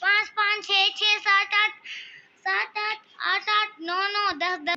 5 5 6 6 7 8 8 8 9 9 10 10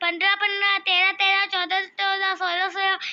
15 15 13 13 14 14 16 16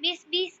20 20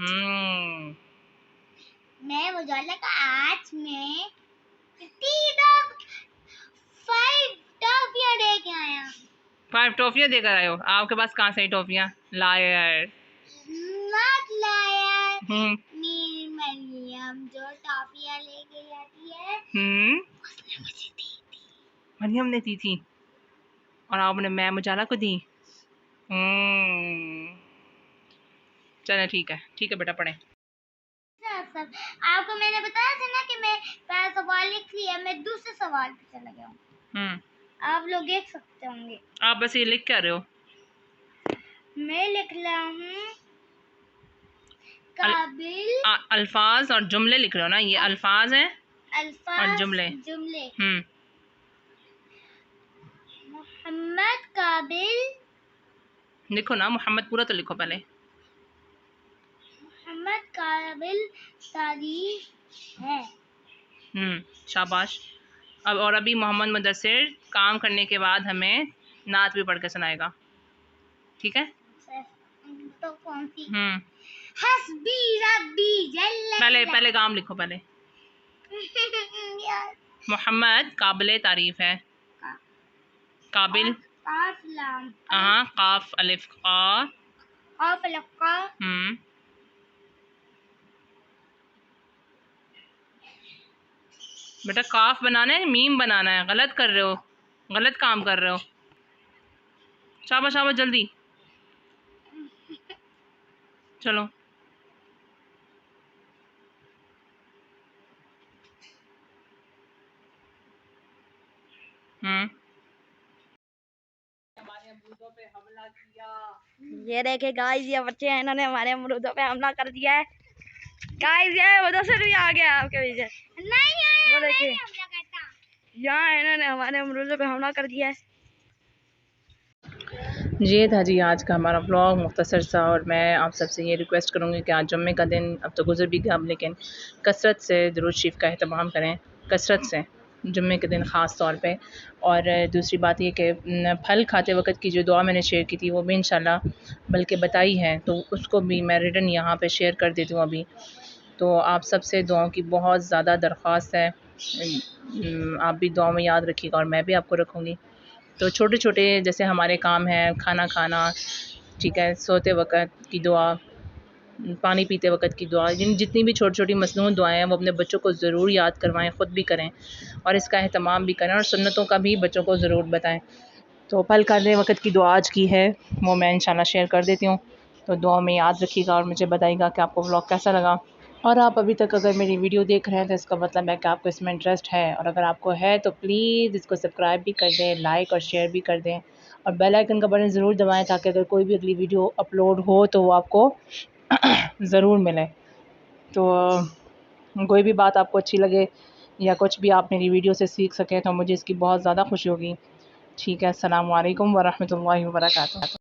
मैं उजाला का आज मैं 5 टॉफियां लेके आया। 5 टॉफियाँ देकर आए हो? आपके पास कहाँ से टॉफियाँ? लायर मत लाया। हम्म मेरी मरियम जो टॉफियां लेके आती है उसने मुझे दी थी। मरियम ने दी थी और आपने मैम उजाला को दी। चलो ठीक है बेटा, पढ़े। सब आपको मैंने बताया था ना कि मैं पहला सवाल लिख लिया, मैं दूसरे सवाल पे चला गया हूँ। आप लोग देख सकते होंगे। आप बस ये लिख क्या रहे हो? मैं लिख रहा हूँ काबिल। अल्फाज और जुमले लिख रहे हो ना? ये अल्फाज हैं और जुमले। मोहम्मद काबिल। लिखो ना, मोहम्मद पूरा तो लिखो पहले। मोहम्मद काबिल तारीफ है। शाबाश। अब और अभी मोहम्मद मुदस्सिर काम करने के बाद हमें नात भी पढ़ के सुनाएगा, ठीक है? तो कौन सी? हस्बी रब्बी जल्ल। पहले काम लिखो पहले। मोहम्मद काबिल तारीफ है। काबिल काफ लाम। काफ अलिफ का। काफ अलिफ का। बेटा काफ बनाना है, मीम बनाना है। गलत कर रहे हो, गलत काम कर रहे हो। शाबाश शाबाश, जल्दी चलो। हमारे अमरूदों पे हमला किया। ये देखे गाइस, ये बच्चे हैं, इन्होंने हमारे अमरूदों पे हमला कर दिया है। गाइस ये मुदस्सिर भी आ गया आपके पीछे। नहीं आया, वो देखिए यहाँ इन्होंने हमारे अमरूदों पे हमला कर दिया है। ये था जी आज का हमारा व्लॉग मुख्तसर सा, और मैं आप सबसे ये रिक्वेस्ट करूँगी कि आज जुम्मे का दिन अब तो गुजर भी गया, लेकिन कसरत से दुरूद शरीफ का अहतमाम करें, कसरत से जुम्मे के दिन ख़ास तौर पे। और दूसरी बात ये कि फल खाते वक्त की जो दुआ मैंने शेयर की थी वो भी इंशाल्लाह बल्कि बताई है, तो उसको भी मैं रिटन यहाँ पे शेयर कर देती हूँ अभी। तो आप सबसे दुआओं की बहुत ज़्यादा दरख्वास्त है, आप भी दुआ में याद रखिएगा और मैं भी आपको रखूँगी। तो छोटे छोटे जैसे हमारे काम हैं, खाना खाना, ठीक है, सोते वक्त की दुआ, पानी पीते वक्त की दुआ, जितनी भी छोटी छोटी मसनून दुआएं हैं वो अपने बच्चों को ज़रूर याद करवाएं, ख़ुद भी करें और इसका अहतमाम भी करें, और सुन्नतों का भी बच्चों को ज़रूर बताएं। तो फल खाते वक्त की दुआ आज की है वो मैं इंशाल्लाह शेयर कर देती हूँ, तो दुआ में याद रखिएगा और मुझे बताइएगा कि आपको व्लॉग कैसा लगा। और आप अभी तक अगर मेरी वीडियो देख रहे हैं तो इसका मतलब है कि आपको इसमें इंटरेस्ट है, और अगर आपको है तो प्लीज़ इसको सब्सक्राइब भी कर दें, लाइक और शेयर भी कर दें, और बेल आइकन का बटन ज़रूर दबाएं ताकि अगर कोई भी अगली वीडियो अपलोड हो तो वो आपको ज़रूर मिले। तो कोई भी बात आपको अच्छी लगे या कुछ भी आप मेरी वीडियो से सीख सकें तो मुझे इसकी बहुत ज़्यादा खुशी होगी। ठीक है, अस्सलामु अलैकुम वरहमतुल्लाहि वबरकातुहू।